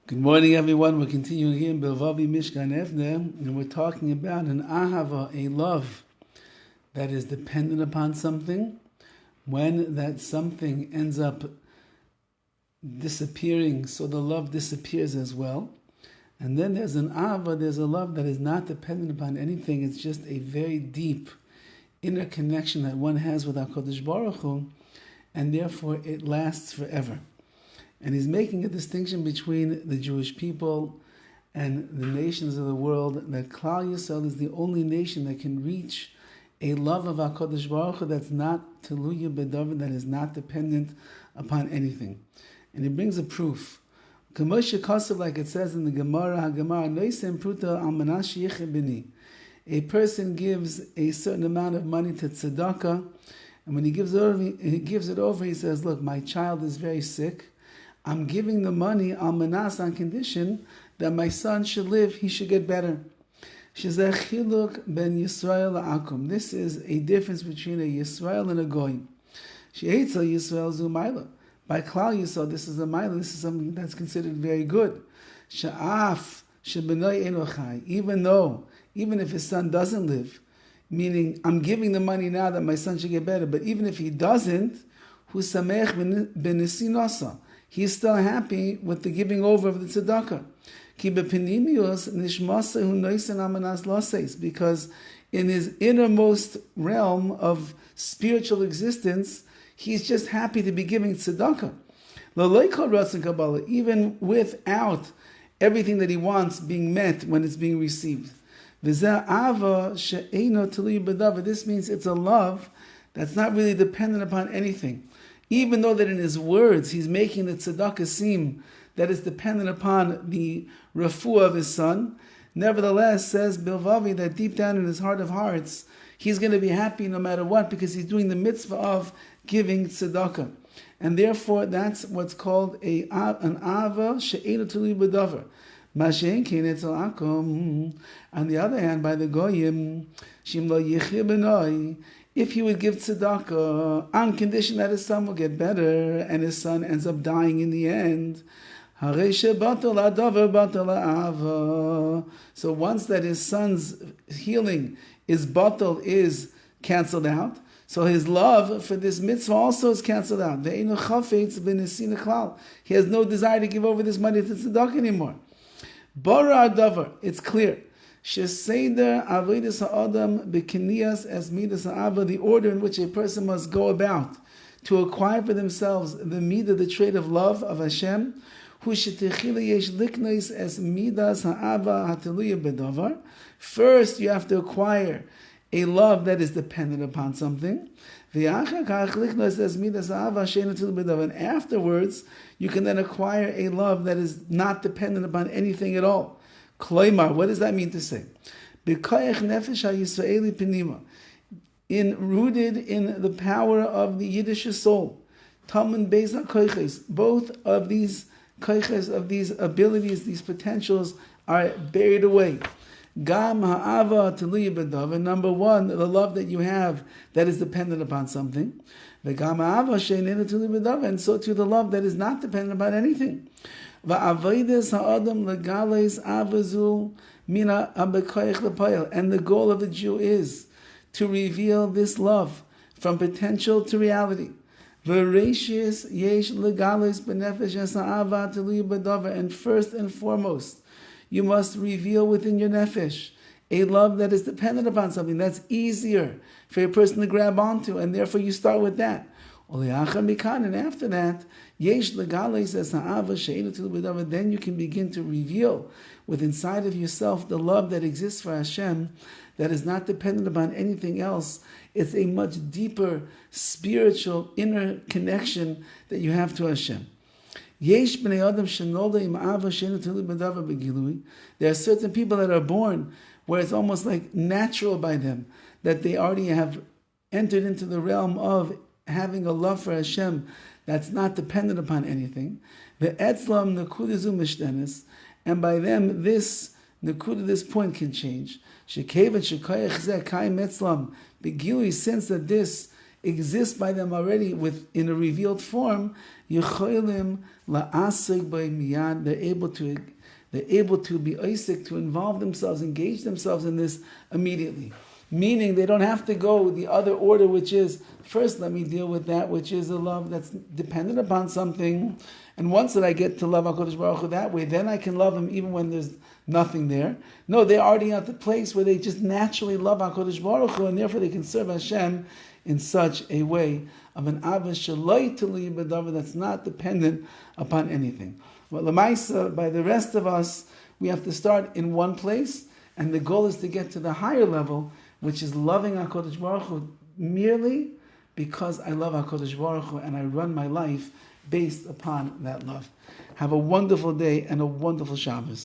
Good morning, everyone. We're continuing here in BILVAVI, MISHKAN, EVNEH, and we're talking about an ahava, a love that is dependent upon something. When that something ends up disappearing, so the love disappears as well. And then there's an ahava, there's a love that is not dependent upon anything. It's just a very deep inner connection that one has with HaKadosh Baruch Hu, and therefore it lasts forever. And he's making a distinction between the Jewish people and the nations of the world, that Klal Yisrael is the only nation that can reach a love of HaKadosh Baruch Hu that's not teluya b'davar, that is not dependent upon anything. And he brings a proof. Like it says in the Gemara, a person gives a certain amount of money to tzedakah, and when he gives it over, he says, look, my child is very sick. I'm giving the money on condition that my son should live, he should get better. This is a difference between a Yisrael and a Goy. By Klal Yisrael, this is a Maila, this is something that's considered very good. Even if his son doesn't live, meaning I'm giving the money now that my son should get better, but even if he doesn't, he's still happy with the giving over of the tzedakah. Because in his innermost realm of spiritual existence, he's just happy to be giving tzedakah. Even without everything that he wants being met when it's being received. This means it's a love that's not really dependent upon anything. Even though that in his words he's making the tzedakah seem that it's dependent upon the refuah of his son, nevertheless, says BILVAVI, that deep down in his heart of hearts, he's going to be happy no matter what, because he's doing the mitzvah of giving tzedakah. And therefore, that's what's called an ava she'eino tului b'davar. Mashen kein etzel akom. On the other hand, by the goyim, shim lo yichir b'noi, if he would give tzedakah on condition that his son will get better, and his son ends up dying in the end, so once that his son's healing is cancelled out, so his love for this mitzvah also is cancelled out. He has no desire to give over this money to tzedakah anymore. Bara adavar, it's clear. The order in which a person must go about to acquire for themselves the midah, the trait of love of Hashem. First, you have to acquire a love that is dependent upon something. And afterwards, you can then acquire a love that is not dependent upon anything at all. Kloimar, what does that mean to say? Rooted in the power of the Yiddish soul, both of these koiches, of these abilities, these potentials are buried away. Gam ha'ava teluya b'davar. Number one, the love that you have that is dependent upon something. V'gam ha'ava she'eino teluya b'davar, and so too the love that is not dependent upon anything. Va'avodas ha'adam legales avazu mina abekoich l'payel. And the goal of the Jew is to reveal this love from potential to reality. V'reishis yesh legales b'nefesh es ha'ava teluya b'davar. And first and foremost, you must reveal within your nefesh a love that is dependent upon something that's easier for a person to grab onto, and therefore you start with that. And after that, then you can begin to reveal within inside of yourself the love that exists for Hashem, that is not dependent upon anything else. It's a much deeper spiritual inner connection that you have to Hashem. There are certain people that are born where it's almost like natural by them, that they already have entered into the realm of having a love for Hashem that's not dependent upon anything. And by them, this point can change. Since that this exist by them already in a revealed form, Yecholim la'asig by miyad, they're able to be isik, to involve themselves, engage themselves in this immediately. Meaning they don't have to go the other order, which is, first let me deal with that which is a love that's dependent upon something. And once that I get to love HaKadosh Baruch Hu that way, then I can love Him even when there's nothing there. No, they're already at the place where they just naturally love HaKadosh Baruch Hu, and therefore they can serve Hashem in such a way of an Ava Shaloi Tali B'Davar that's not dependent upon anything. But Lamaisa, by the rest of us, we have to start in one place, and the goal is to get to the higher level, which is loving HaKadosh Baruch Hu merely because I love HaKadosh Baruch Hu and I run my life based upon that love. Have a wonderful day and a wonderful Shabbos.